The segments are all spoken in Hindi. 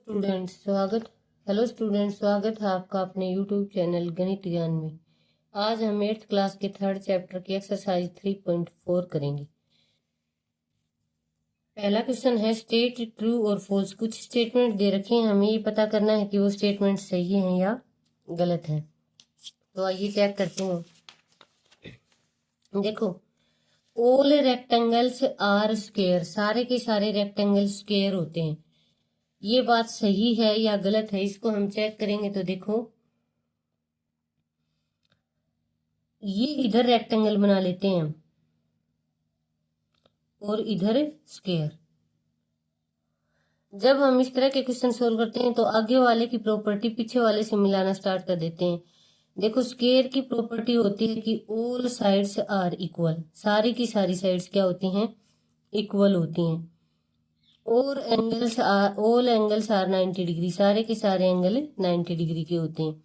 स्टूडेंट्स, स्वागत है आपका अपने यूट्यूब चैनल गणित ज्ञान में। आज हम 8th क्लास के 3rd चैप्टर की एक्सरसाइज 3.4 करेंगे। पहला क्वेश्चन है स्टेट ट्रू और फॉल्स। कुछ स्टेटमेंट दे रखे हैं, हमें ये पता करना है कि वो स्टेटमेंट सही है या गलत है। तो आइए चेक करते हैं। देखो, ऑल रेक्टेंगल्स आर स्क्वायर, सारे के सारे रेक्टेंगल स्क्वायर होते हैं। ये बात सही है या गलत है, इसको हम चेक करेंगे। तो देखो, ये इधर रेक्टेंगल बना लेते हैं हम और इधर स्क्वायर। जब हम इस तरह के क्वेश्चन सोल्व करते हैं तो आगे वाले की प्रॉपर्टी पीछे वाले से मिलाना स्टार्ट कर देते हैं। देखो, स्क्वायर की प्रॉपर्टी होती है कि ऑल साइड्स आर इक्वल, सारी की सारी साइड्स क्या होती हैं? इक्वल होती हैं। और ऑल एंगल्स आर 90 डिग्री, सारे के सारे एंगल 90 डिग्री के होते हैं।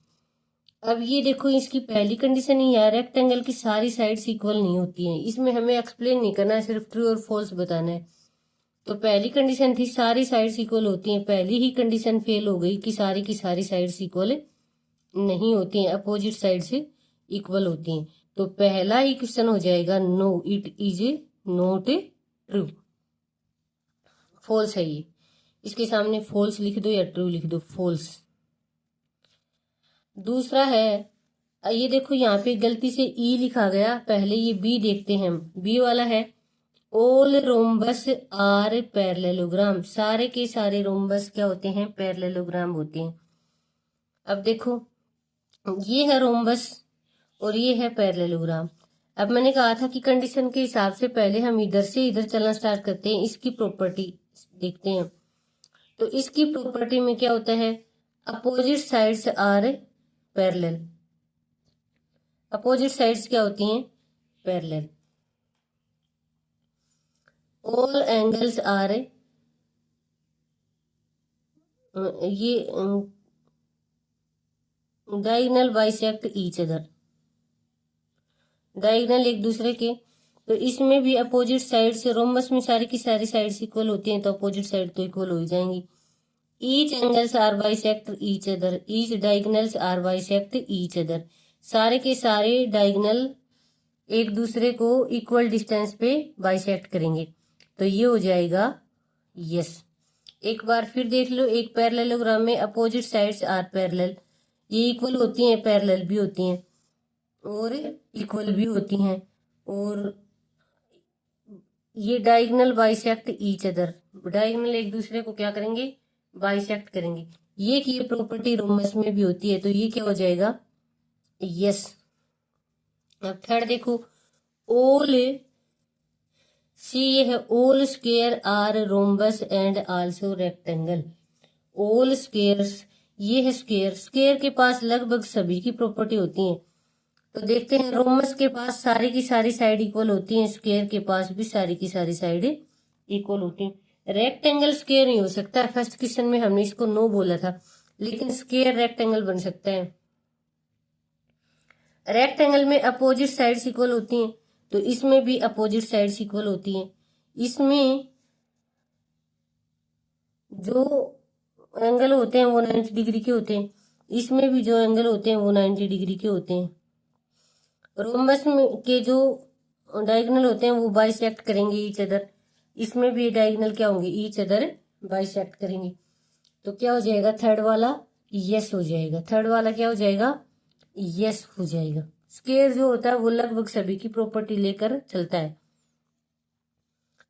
अब ये देखो, इसकी पहली कंडीशन ही है रेक्टेंगल की सारी साइड्स इक्वल नहीं होती हैं। इसमें हमें एक्सप्लेन नहीं करना है, सिर्फ ट्रू और फॉल्स बताना है। तो पहली कंडीशन थी सारी साइड्स इक्वल होती हैं, पहली ही कंडीशन फेल हो गई कि सारी की सारी साइड्स इक्वल नहीं होती हैं, अपोजिट साइड से इक्वल होती हैं। तो पहला ही क्वेश्चन हो जाएगा no, it is not true, false है ये। इसके सामने फॉल्स लिख दो या ट्रू लिख दो, फॉल्स। दूसरा है, ये देखो यहाँ पे गलती से ई लिखा गया, पहले ये बी देखते हैं हम। बी वाला है ऑल रोम्बस आर पैरेललोग्राम, सारे के सारे रोम्बस क्या होते हैं? पैरेललोग्राम होते हैं। अब देखो, ये है रोम्बस और ये है पैरेललोग्राम। अब मैंने कहा था कि कंडीशन के हिसाब से पहले हम इधर से इधर चलना स्टार्ट करते हैं, इसकी प्रॉपर्टी देखते हैं। तो इसकी प्रॉपर्टी में क्या होता है? Opposite sides are parallel, opposite sides क्या होती हैं? पैरेलल। ऑल एंगल्स आर, ये diagonal bisect each other, diagonal एक दूसरे के। तो इसमें भी अपोजिट साइड से, रोम्बस में सारी की सारी साइड्स इक्वल होती हैं, तो अपोजिट साइड तो इक्वल हो जाएंगी। Each angles are bisect each other, each diagonals are bisect each other, सारे के सारे डायगोनल एक दूसरे को इक्वल डिस्टेंस पे बाइसेक्ट करेंगे। तो ये हो जाएगा यस। एक बार फिर देख लो, एक पैरेललोग्राम में अपोजिट साइड्स आर पैरेलल, ये इक्वल होती हैं, पैरेलल भी होती हैं और इक्वल भी होती हैं। और ये diagonal bisect each other, diagonal एक दूसरे को क्या करेंगे? बाइसेक्ट करेंगे। ये प्रॉपर्टी रोमस में भी होती है, तो ये क्या हो जाएगा? यस। अब थर्ड देखो, ऑल सी, ये है all square are rhombus and also rectangle. All squares, ये है स्क्वायर, स्क्वायर के पास लगभग सभी की प्रॉपर्टी होती है। तो देखते हैं, रोमस के पास सारी की सारी साइड इक्वल होती है, स्क्वायर के पास भी सारी की सारी साइड इक्वल होती है। रेक्टेंगल स्क्वायर नहीं हो सकता, फर्स्ट क्वेश्चन में हमने इसको नो बोला था, लेकिन स्क्वायर रेक्टेंगल बन सकता है। रेक्टेंगल में अपोजिट साइड्स इक्वल होती हैं, तो इसमें भी अपोजिट साइड्स इक्वल होती हैं। इसमें जो एंगल होते हैं वो 90 डिग्री के होते हैं, इसमें भी जो एंगल होते हैं वो 90 डिग्री के होते हैं। रोम्बस में के जो डायगोनल होते हैं वो बाइसेक्ट करेंगे ईच अदर, इसमें भी डायगोनल क्या होंगे? ईच अदर बाइसेक्ट करेंगे। तो क्या हो जाएगा? थर्ड वाला यस हो जाएगा। थर्ड वाला क्या हो जाएगा? यस हो जाएगा। स्क्वायर जो होता है वो लगभग सभी की प्रॉपर्टी लेकर चलता है।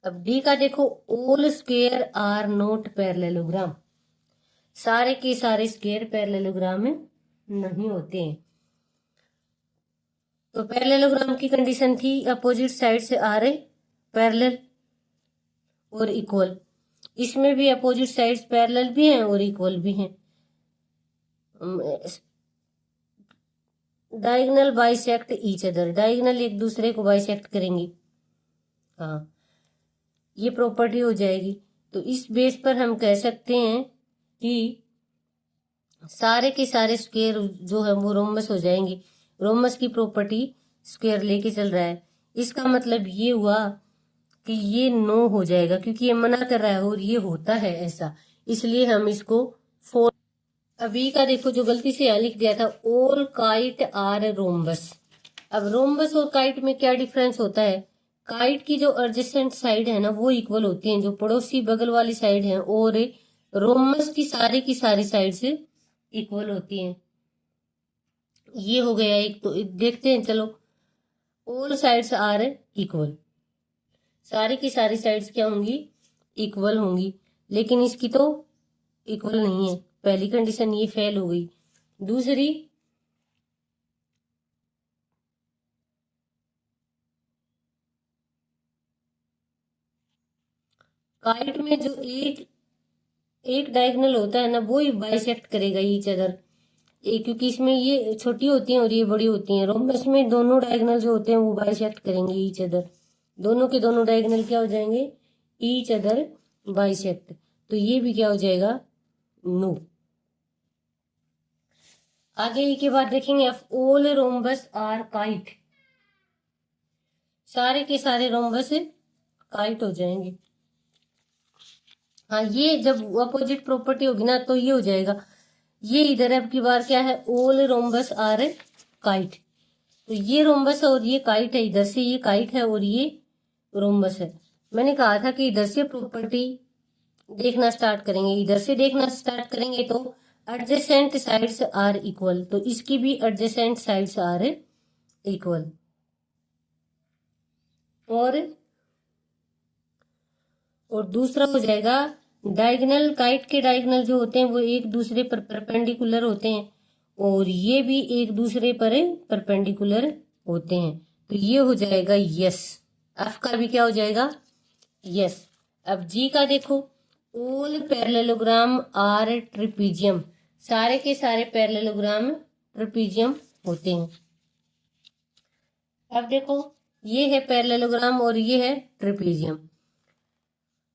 अब डी का देखो, all square are not parallelogram, सारे के सारे स्क्वायर पैरेललोग्राम में नहीं होते हैं। तो पैरेललोग्राम की कंडीशन थी अपोजिट साइड से आ रहे पैरेलल और इक्वल, इसमें भी अपोजिट साइड्स पैरेलल भी हैं और इक्वल भी हैं। Diagonal bisect each other, diagonal एक दूसरे को बाइसेक्ट करेंगे। हाँ, ये प्रॉपर्टी हो जाएगी। तो इस बेस पर हम कह सकते हैं कि सारे के सारे स्क्वायर जो है वो रोमस हो जाएंगे। रोमस की प्रॉपर्टी स्क्वायर लेके चल रहा है, इसका मतलब ये हुआ कि ये नो हो जाएगा, क्योंकि ये मना कर रहा है और ये होता है ऐसा। इसलिए हम इसको 4। अभी का देखो जो गलती से यहाँ लिख दिया था, ऑल काइट आर रोम्बस। अब रोम्बस और काइट में क्या डिफरेंस होता है? काइट की जो एडजेसेंट साइड है ना वो इक्वल होती हैं, जो पड़ोसी बगल वाली साइड है, और रोम्बस की सारी साइड्स इक्वल होती हैं। ये हो गया एक। तो देखते हैं, चलो। ऑल साइड्स आर इक्वल, सारी की सारी साइड्स क्या होंगी? इक्वल होंगी। लेकिन इसकी तो इक्वल नहीं है, पहली कंडीशन ये फेल हो गई। दूसरी, काइट में जो एक डायगोनल होता है ना वो ही बाइसेक्ट करेगा ईच अदर, क्योंकि इसमें ये छोटी होती हैं और ये बड़ी होती हैं। रोम्बस में दोनों डायगोनल जो होते हैं वो बाइसेक्ट करेंगे ईच अदर, दोनों के दोनों डायगोनल क्या हो जाएंगे? Each other bisect. तो ये भी क्या हो जाएगा? नो। आगे ही के बाद देखेंगे, of all rhombus are kite, सारे के सारे रोम्बस काइट हो जाएंगे। हाँ, ये जब अपोजिट प्रॉपर्टी होगी ना तो ये हो जाएगा। ये इधर अब की बार क्या है? All rhombus are kite. तो ये रोम्बस है और ये काइट है, इधर से ये काइट है और ये रोम्बस है। मैंने कहा था कि इधर से प्रॉपर्टी देखना स्टार्ट करेंगे, इधर से देखना स्टार्ट करेंगे तो एडजेसेंट साइड्स आर इक्वल, तो इसकी भी एडजेसेंट साइड्स आर इक्वल। और दूसरा हो जाएगा, डायगोनल, काइट के डायगोनल जो होते हैं वो एक दूसरे पर परपेंडिकुलर होते हैं और ये भी एक दूसरे पर परपेंडिकुलर होते हैं। तो ये हो जाएगा यस। एफ का भी क्या हो जाएगा? यस। अब जी का देखो, ऑल पैरेललोग्राम आर ट्रिपीजियम, सारे के सारे पैरेललोग्राम ट्रिपीजियम होते हैं। अब देखो, ये है पैरेललोग्राम और ये है ट्रिपीजियम।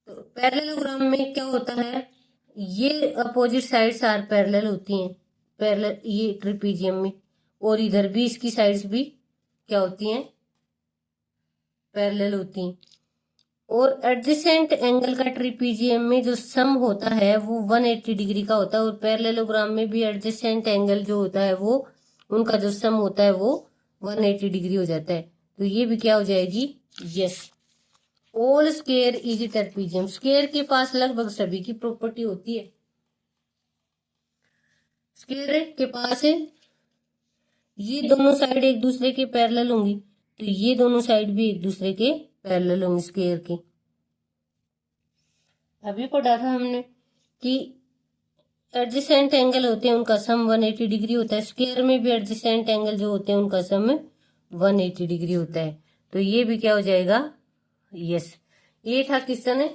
तो पैरेललोग्राम में क्या होता है? ये अपोजिट साइड्स आर पैरेलल होती हैं, पैरेलल ये ट्रिपीजियम में, और इधर भी इसकी साइड्स भी क्या होती हैं? पैरेलल होती हैं। और एडजेसेंट एंगल का ट्रिपीजियम में जो सम होता है वो 180 डिग्री का होता है, और पैरेललोग्राम में भी एडजेसेंट एंगल जो होता है वो, उनका जो सम होता है वो 180 डिग्री हो जाता है। तो ये भी क्या हो जाएगी? Yes. All square is trapezium, square के पास लगभग सभी की प्रॉपर्टी होती है। स्क्वायर के पास है, ये दोनों साइड एक दूसरे के पैरेलल होंगी, तो ये दोनों साइड भी एक दूसरे के पैरेलल होंगे स्क्वायर के। अभी पढ़ा था हमने कि एडजेसेंट एंगल होते हैं उनका सम 180 डिग्री होता है, स्क्वायर में भी एडजेसेंट एंगल जो होते हैं उनका सम 180 डिग्री होता है। तो ये भी क्या हो जाएगा? यस। ये था क्वेश्चन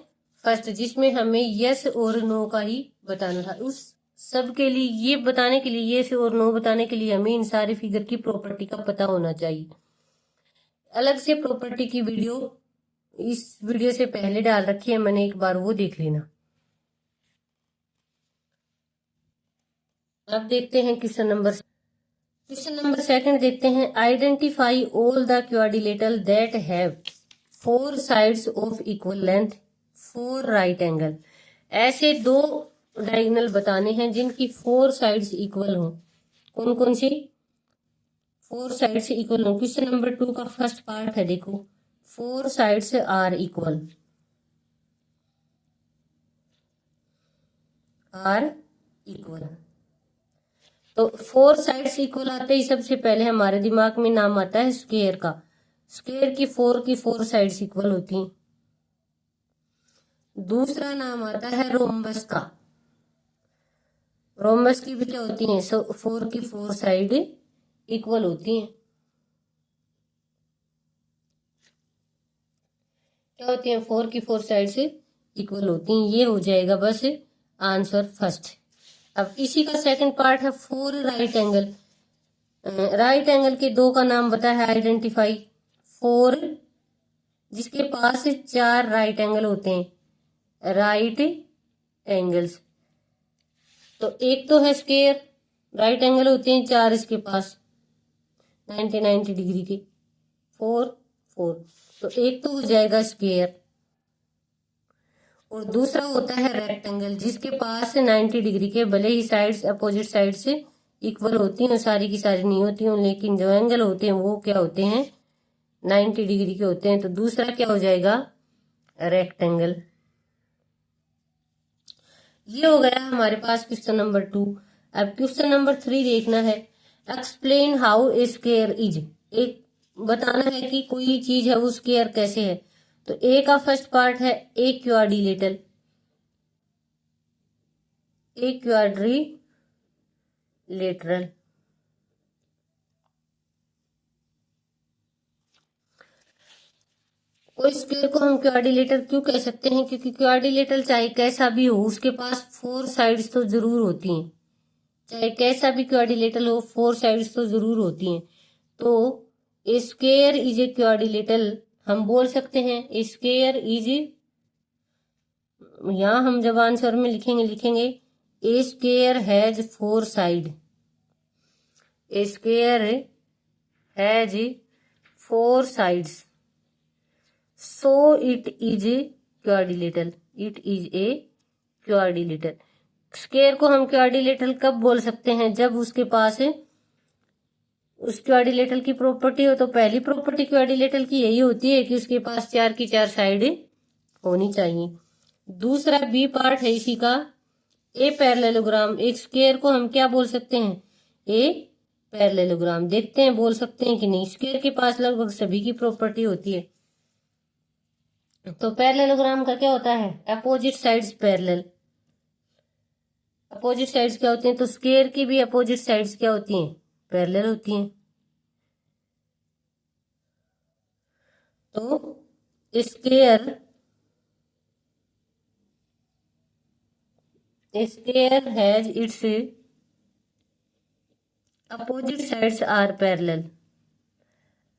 फर्स्ट, जिसमें हमें यस और नो का ही बताना था। उस सब के लिए, ये बताने के लिए, यस और नो बताने के लिए हमें इन सारे फिगर की प्रॉपर्टी का पता होना चाहिए। अलग से प्रॉपर्टी की वीडियो इस वीडियो से पहले डाल रखी है मैंने, एक बार वो देख लेना। अब देखते हैं क्वेश्चन नंबर सेकंड देखते हैं। Identify all the quadrilateral that have 4 sides of equal length, 4 right angle. ऐसे 2 डायगोनल बताने हैं जिनकी 4 साइड्स इक्वल हों। कौन कौन सी 4 साइड्स इक्वल हों? क्वेश्चन नंबर 2 का फर्स्ट पार्ट है, देखो, 4 sides are equal, are equal. तो 4 साइड्स इक्वल आते ही सबसे पहले हमारे दिमाग में नाम आता है स्क्वायर का। स्क्वायर की 4 साइड्स इक्वल होती हैं। दूसरा नाम आता है रोम्बस का। रोम्बस की भी क्या होती हैं? 4 साइड इक्वल होती हैं। क्या होती हैं? 4 साइड्स इक्वल होती हैं। ये हो जाएगा बस आंसर फर्स्ट। अब इसी का सेकंड पार्ट है 4 राइट एंगल। राइट एंगल के 2 का नाम बता है आइडेंटिफाई। 4 जिसके पास 4 राइट एंगल होते हैं, राइट एंगल्स। तो एक तो है स्क्वायर, राइट एंगल होते हैं 4 इसके पास, 90 डिग्री के, 4 4। तो एक तो हो जाएगा स्क्वायर, और दूसरा होता है रेक्टेंगल, जिसके पास 90 डिग्री के भले ही साइड्स अपोजिट साइड से इक्वल होती हैं, सारी की सारी नहीं होती हैं, लेकिन जो एंगल होते हैं वो क्या होते हैं, 90 डिग्री के होते हैं। तो दूसरा क्या हो जाएगा, रेक्टेंगल। ये हो गया हमारे पास क्वेश्चन नंबर 2। अब क्वेश्चन नंबर 3 देखना है। Explain how a square is. एक बताना है कि कोई चीज है वो स्क्वायर कैसे है। तो ए का फर्स्ट पार्ट है ए क्वाड्रिलेटरल, ए क्वाड्रिलेटरल। कोई स्क्वायर को हम क्वाड्रिलेटरल क्यों कह सकते हैं, क्योंकि क्वाड्रिलेटरल चाहे कैसा भी हो उसके पास 4 साइड्स तो जरूर होती हैं। चाहे कैसा भी क्वाड्रिलेटरल हो 4 साइड्स तो जरूर होती हैं। तो ए स्क्वायर इज ए क्वाड्रिलेटरल हम बोल सकते हैं। ए स्क्वायर इज, यहां हम जब आंसर में लिखेंगे a square has 4 side. A square has 4 sides, so it is quadrilateral. It is a quadrilateral. Square को हम क्वाड्रिलेटरल कब बोल सकते हैं, जब उसके पास उस क्वाड्रिलेटरल की प्रॉपर्टी हो। तो पहली प्रॉपर्टी क्वाड्रिलेटरल की यही होती है कि उसके पास 4 की 4 साइड होनी चाहिए। दूसरा बी पार्ट है इसी का, ए पैरेललोग्राम। एक स्क्वायर को हम क्या बोल सकते हैं, ए पैरेललोग्राम। देखते हैं बोल सकते हैं कि नहीं। स्क्वायर के पास लगभग सभी की प्रॉपर्टी होती है। तो पैरेललोग्राम का क्या होता है, opposite sides parallel. Opposite sides क्या होती हैं, तो स्क्वायर की भी अपोजिट साइड्स क्या होती हैं, पैरेलल होती हैं। तो square has its opposite sides are parallel.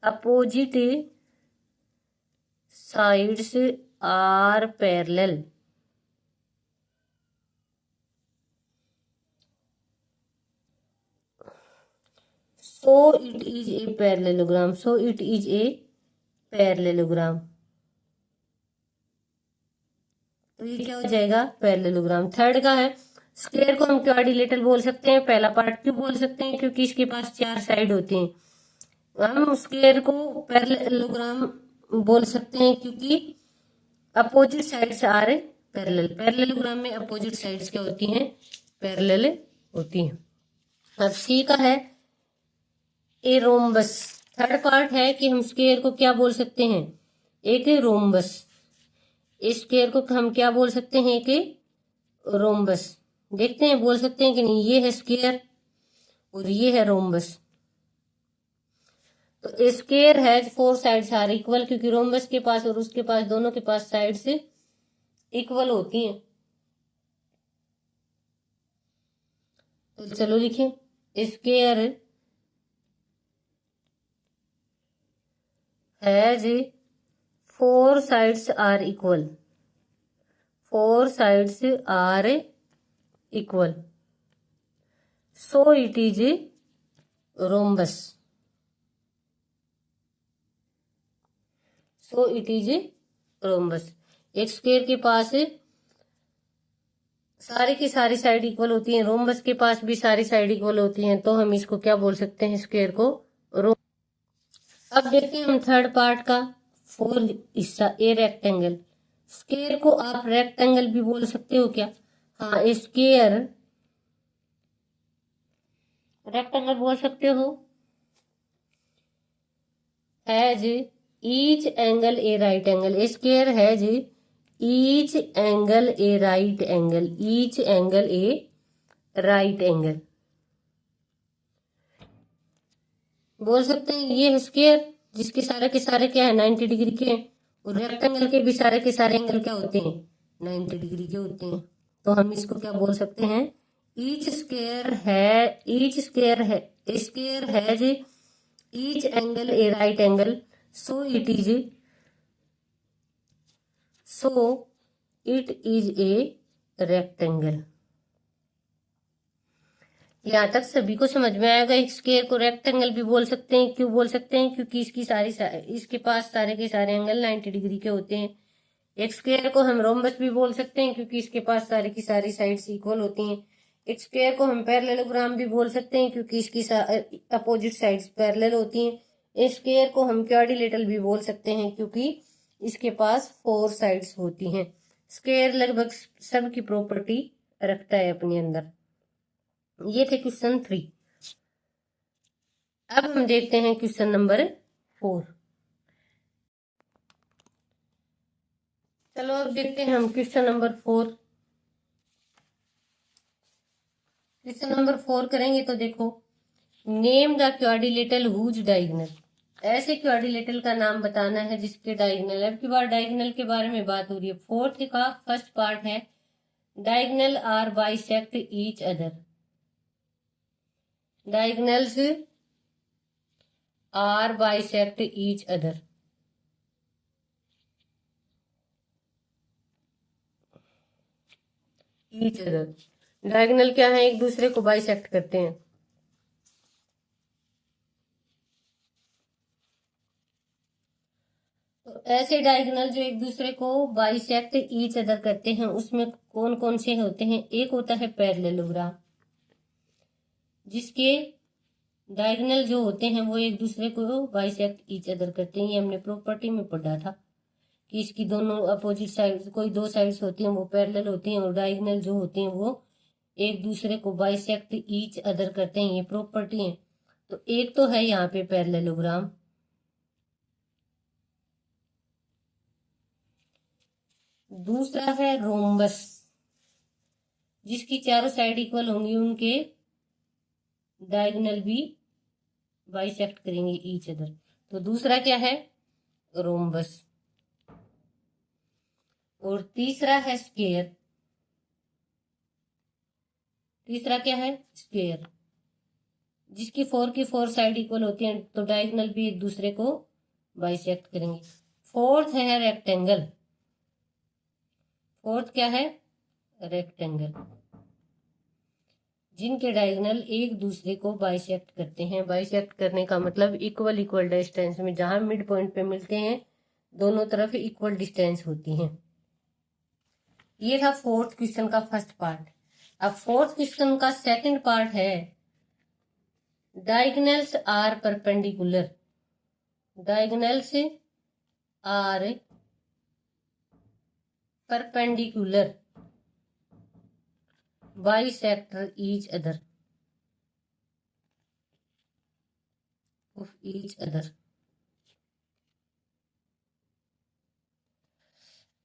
Opposite sides are parallel. So it is a parallelogram. So it is a parallelogram. तो ये क्या हो जाएगा, पैरेललोग्राम। थर्ड का है, स्क्वायर को हम क्वाड्रिलेटरल बोल सकते हैं। पहला पार्ट क्यों बोल सकते हैं, क्योंकि इसके पास 4 साइड होते हैं। हम स्क्वायर को पैरेललोग्राम बोल सकते हैं क्योंकि opposite sides are parallel. Parallelogram में अपोजिट साइड्स क्या होती हैं, पैरेलल होती हैं। अब सी का है ए रोम्बस। थर्ड पार्ट है कि हम स्क्वायर को क्या बोल सकते हैं, एक रोम्बस। इस स्क्वायर को हम क्या बोल सकते हैं, एक रोम्बस। देखते हैं बोल सकते हैं कि नहीं। ये है स्क्वायर और ये है रोम्बस। तो square has 4 sides are equal, क्योंकि रोम्बस के पास और उसके पास दोनों के पास साइड्स इक्वल होती हैं। तो चलो लिखें, square has 4 sides are equal. 4 sides are equal, so it is rhombus. So it is rhombus. एक स्क्वायर के पास सारी की सारी साइड इक्वल होती हैं, रोम्बस के पास भी सारी साइड इक्वल होती हैं, तो हम इसको क्या बोल सकते हैं, स्क्वायर को अब देखते हैं हम थर्ड पार्ट का। 4 हिस्सा ए रेक्टेंगल। स्क्वायर को आप रेक्टेंगल भी बोल सकते हो क्या, हाँ स्क्वायर रेक्टेंगल बोल सकते हो। Has each angle A right angle. Square has each angle A right angle. Each angle A right angle बोल सकते हैं। ये है स्क्वायर जिसके सारे के सारे क्या है, 90 डिग्री के। और रेक्टेंगल के भी सारे के सारे एंगल क्या होते हैं, 90 डिग्री के होते हैं। तो हम इसको क्या बोल सकते हैं, square has each angle A right angle, so it is a rectangle. यहाँ तक सभी को समझ में आएगा। एक स्क्वायर को रेक्टेंगल भी बोल सकते हैं। क्यों बोल सकते हैं, क्योंकि इसके पास सारे के सारे एंगल 90 डिग्री के होते हैं। एक स्क्वायर को हम रोम्बस भी बोल सकते हैं क्योंकि इसके पास सारी की सारी साइड्स इक्वल होती हैं। एक स्क्वायर को हम पैरेललोग्राम भी बोल सकते हैं क्योंकि इसकी अपोजिट साइड्स पैरेलल होती हैं। एक स्क्वायर को हम क्वाड्रिलेटरल भी बोल सकते हैं क्योंकि इसके पास 4 साइड्स होती हैं। स्क्वायर लगभग सब की प्रॉपर्टी रखता है अपने अंदर। ये थे क्वेश्चन 3। अब हम देखते हैं क्वेश्चन नंबर 4। चलो अब देखते हैं हम क्वेश्चन नंबर 4। क्वेश्चन नंबर 4 करेंगे तो देखो, name the quadrilateral whose diagonal. ऐसे क्वाड्रिलेटरल का नाम बताना है जिसके डायगोनल, अब की बार डायगोनल के बारे में बात हो रही है। 4th का फर्स्ट पार्ट है diagonal are bisect each other. Diagonals are bisect each other. Each other diagonal क्या है? एक दूसरे को बाइसेक्ट करते हैं। तो ऐसे डायगोनल जो एक दूसरे को बाइसेक्ट ईच अदर करते हैं उसमें कौन कौन से होते हैं? एक होता है पैरेललोग्राम, जिसके डायगोनल जो होते हैं वो एक दूसरे को बाइसेक्ट ईच अदर करते हैं। ये हमने प्रॉपर्टी में पढ़ा था कि इसकी दोनों अपोजिट साइड, कोई 2 साइड्स होती हैं वो पैरेलल होती हैं और डायगोनल जो होते हैं वो एक दूसरे को बाइसेक्ट ईच अदर करते हैं। ये प्रॉपर्टी है। तो एक तो है यहाँ पे पैरेललोग्राम, दूसरा है रोम्बस, जिसकी चारों साइड इक्वल होंगी, उनके डायगोनल भी बाइसेक्ट करेंगे ईच अदर। तो दूसरा क्या है? रोम्बस। और तीसरा है स्क्वायर। तीसरा क्या है? स्क्वायर, जिसकी 4 की 4 साइड इक्वल होती हैं तो डायगोनल भी एक दूसरे को बाइसेक्ट करेंगे। 4th है रेक्टेंगल। 4th क्या है? रेक्टेंगल, जिनके डायगोनल एक दूसरे को बाइसेक्ट करते हैं। बाइसेक्ट करने का मतलब इक्वल इक्वल डिस्टेंस में, जहां मिड पॉइंट पे मिलते हैं दोनों तरफ इक्वल डिस्टेंस होती हैं। ये था 4th क्वेश्चन का फर्स्ट पार्ट। अब 4th क्वेश्चन का सेकंड पार्ट है diagonals are perpendicular. Diagonals are perpendicular bisector each other of each other.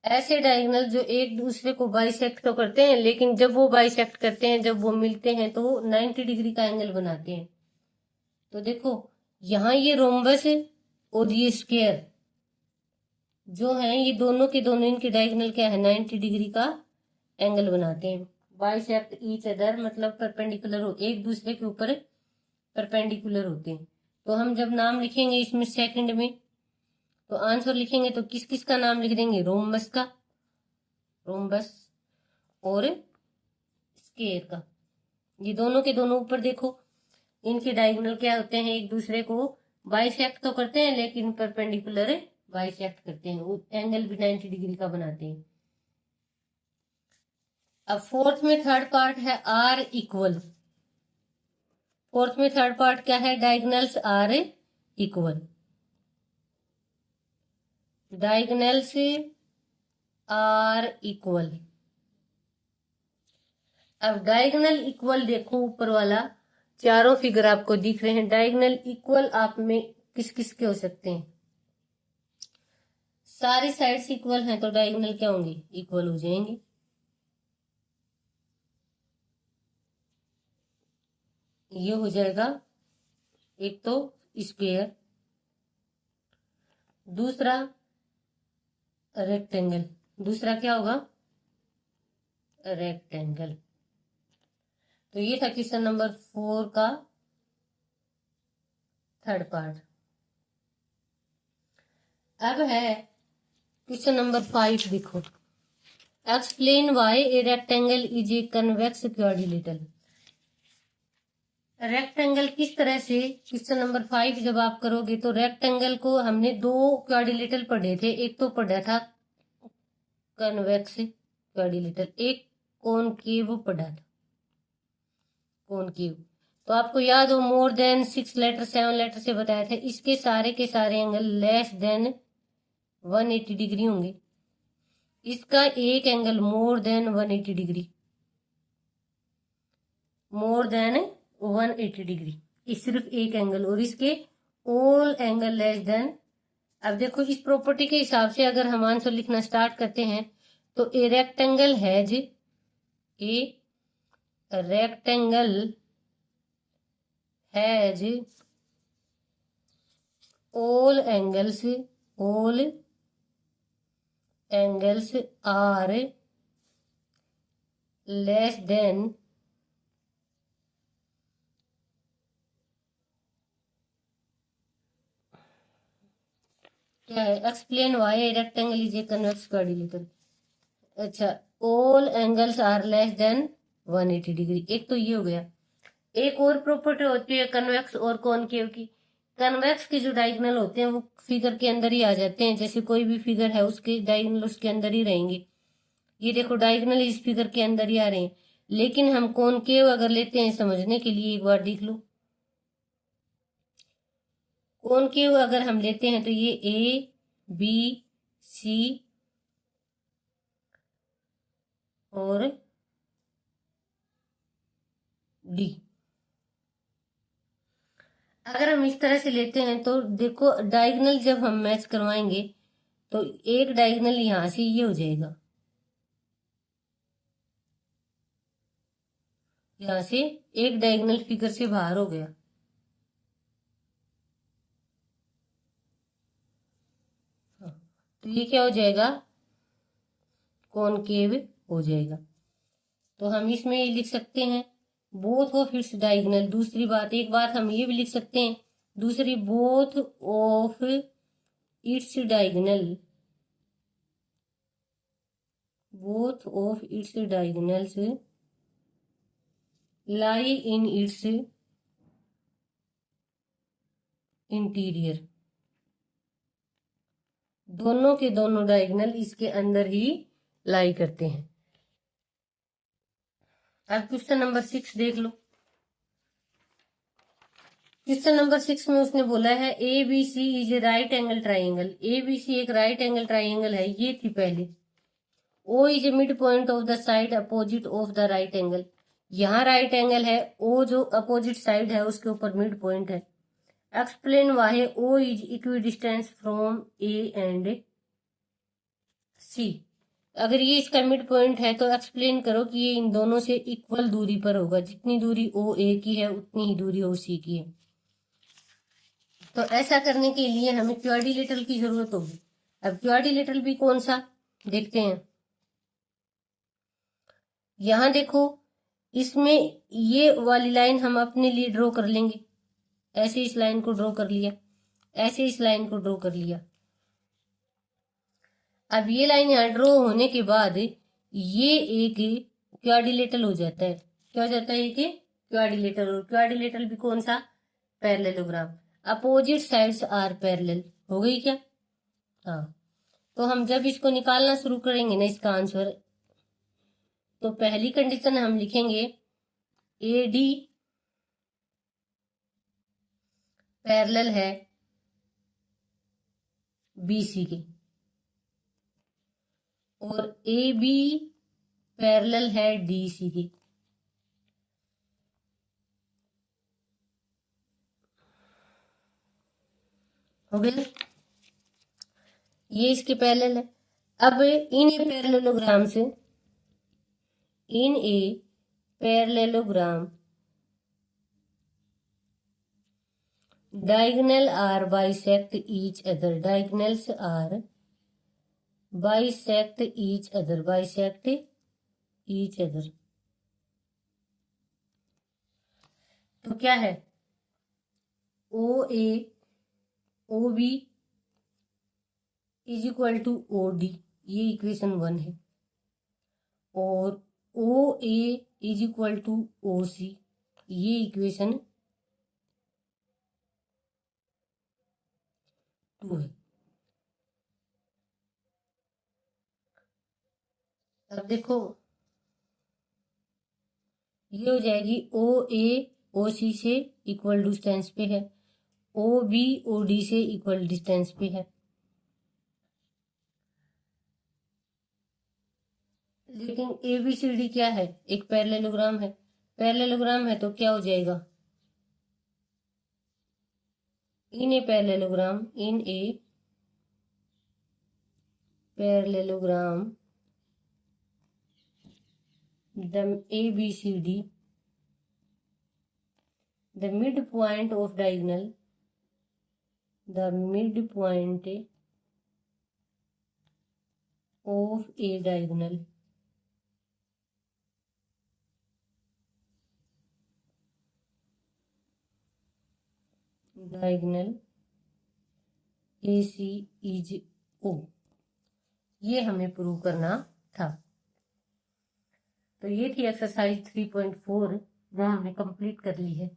ऐसे डायगोनल जो एक दूसरे को बाइसेक्ट तो करते हैं, लेकिन जब वो बाइसेक्ट करते हैं, जब वो मिलते हैं तो 90 डिग्री का एंगल बनाते हैं। तो देखो यहाँ ये रोम्बस और ये स्क्वायर जो है, ये दोनों के दोनों इनके डायगोनल क्या है? 90 डिग्री का एंगल बनाते हैं। बाइसेक्ट ईच अदर मतलब परपेंडिकुलर हो, एक दूसरे के ऊपर परपेंडिकुलर होते हैं। तो हम जब नाम लिखेंगे इसमें सेकंड में, तो आंसर लिखेंगे तो किस किस का नाम लिख देंगे? रोम्बस का, रोम्बस और स्क्वायर का। ये दोनों के दोनों ऊपर देखो, इनके डायगोनल क्या होते हैं? एक दूसरे को बाइसेक्ट तो करते हैं लेकिन परपेंडिकुलर बाइसेक्ट करते हैं, एंगल भी 90 डिग्री का बनाते हैं। अब 4th में थर्ड पार्ट है आर इक्वल। 4th में थर्ड पार्ट क्या है? Diagonals are equal. Diagonals are equal. अब डायगोनल इक्वल देखो, ऊपर वाला चारों फिगर आपको दिख रहे हैं। डायगोनल इक्वल आप में किस किस के हो सकते हैं? सारी साइड्स इक्वल हैं तो डायगोनल क्या होंगे? इक्वल हो जाएंगे। ये हो जाएगा एक तो स्क्वायर, दूसरा रेक्टेंगल। दूसरा क्या होगा? रेक्टेंगल। तो ये था क्वेश्चन नंबर 4 का थर्ड पार्ट। अब है क्वेश्चन नंबर 5। देखो, explain why a rectangle is a convex quadrilateral. Rectangle किस तरह से, क्वेश्चन नंबर 5 जब आप करोगे तो रेक्टेंगल को हमने 2 क्वाड्रिलेटरल पढ़े थे। एक तो पढ़ा था कन्वेक्स क्वाड्रिलेटरल, एक कॉनकेव पढ़ा था, कॉनकेव। तो आपको याद हो मोर देन 6 लेटर 7 लेटर से बताया था, इसके सारे के सारे एंगल लेस देन 180 डिग्री होंगे। इसका एक angle more than 180 degree, more than 180 degree, इस सिर्फ एक एंगल, और इसके ऑल एंगल लेस देन। अब देखो इस प्रॉपर्टी के हिसाब से अगर हम आंसर लिखना स्टार्ट करते हैं तो a rectangle has, a rectangle has all angles are less than क्या है, explain why rectangle is a convex quadrilateral. अच्छा, all angles are less than 180 degree, एक तो ये हो गया। एक और प्रॉपर्टी होती है कन्वेक्स और कॉनकेव की। कन्वेक्स के जो डायगोनल होते हैं वो फिगर के अंदर ही आ जाते हैं, जैसे कोई भी फिगर है उसके डायगोनल उसके अंदर ही रहेंगे। ये देखो डायगोनल इस फिगर के अंदर ही आ रहे हैं। लेकिन हम कॉनकेव अगर लेते हैं समझने के लिए, एक बार देख लो, कॉनकेव अगर हम लेते हैं तो ये ए बी सी और डी, अगर हम इस तरह से लेते हैं तो देखो डायगोनल जब हम मैच करवाएंगे तो एक डायगोनल यहां से ये हो जाएगा, यहां से एक डायगोनल फिगर से बाहर हो गया। तो ये क्या हो जाएगा, कॉनकेव हो जाएगा। तो हम इसमें ये लिख सकते हैं बोथ ऑफ इट्स डायगोनल। दूसरी बात, एक बात हम ये भी लिख सकते हैं, दूसरी both of its diagonal, both of its diagonals lie in its interior, दोनों के दोनों डायगोनल इसके अंदर ही लाई करते हैं। अब क्वेश्चन नंबर 6 देख लो। क्वेश्चन नंबर 6 में उसने बोला है A B C is a right angle triangle. A B C एक राइट एंगल ट्राइंगल है, ये थी पहले। O is a mid point of the side opposite of the right angle, यहाँ राइट एंगल है, ओ जो अपोजिट साइड है उसके ऊपर मिड पॉइंट है। Explain why O is equi distance from A and C. अगर ये इसका मिड पॉइंट है तो एक्सप्लेन करो कि ये इन दोनों से इक्वल दूरी पर होगा, जितनी दूरी ओ ए की है उतनी ही दूरी ओ सी की है। तो ऐसा करने के लिए हमें क्वाड्रिलेटरल की जरूरत होगी। अब क्वाड्रिलेटरल भी कौन सा देखते हैं, यहां देखो इसमें ये वाली लाइन हम अपने लिए ड्रॉ कर लेंगे, ऐसे इस लाइन को ड्रॉ कर लिया, ऐसे इस लाइन को ड्रॉ कर लिया। अब ये लाइन यहाँ ड्रॉ होने के बाद ये एक क्वाड्रिलेटरल हो जाता है। क्या हो जाता है, एक क्वाड्रिलेटरल। और क्वाड्रिलेटरल भी कौन सा, parallelogram. Opposite sides are parallel, हो गई क्या। हाँ, तो हम जब इसको निकालना शुरू करेंगे ना इसका आंसर, तो पहली कंडीशन हम लिखेंगे ए डी पैरेलल है बी सी के, और ए बी पैरेलल है डी सी के। हो गया, ये इसके पैरेलल है। अब इन ए पैरेललोग्राम से, in a parallelogram diagonal are bisect each other, diagonals are bisect each other, bisect each other। तो क्या है, O A O B is equal to O D, ये इक्वेशन 1 है। और O A is equal to O C, ये इक्वेशन 2 है। अब देखो ये हो जाएगी ओ ए ओ सी से इक्वल डिस्टेंस पे है, ओ बी ओ डी से इक्वल डिस्टेंस पे है। लेकिन ए बी सी डी क्या है, एक पैरेललोग्राम है। पैरेललोग्राम है तो क्या हो जाएगा, in a parallelogram, in a parallelogram the ABCD, the midpoint of diagonal, the midpoint of a diagonal AC is O, ये हमें प्रूव करना था। तो ये थी एक्सरसाइज 3.4 जो हमने कंप्लीट कर ली है।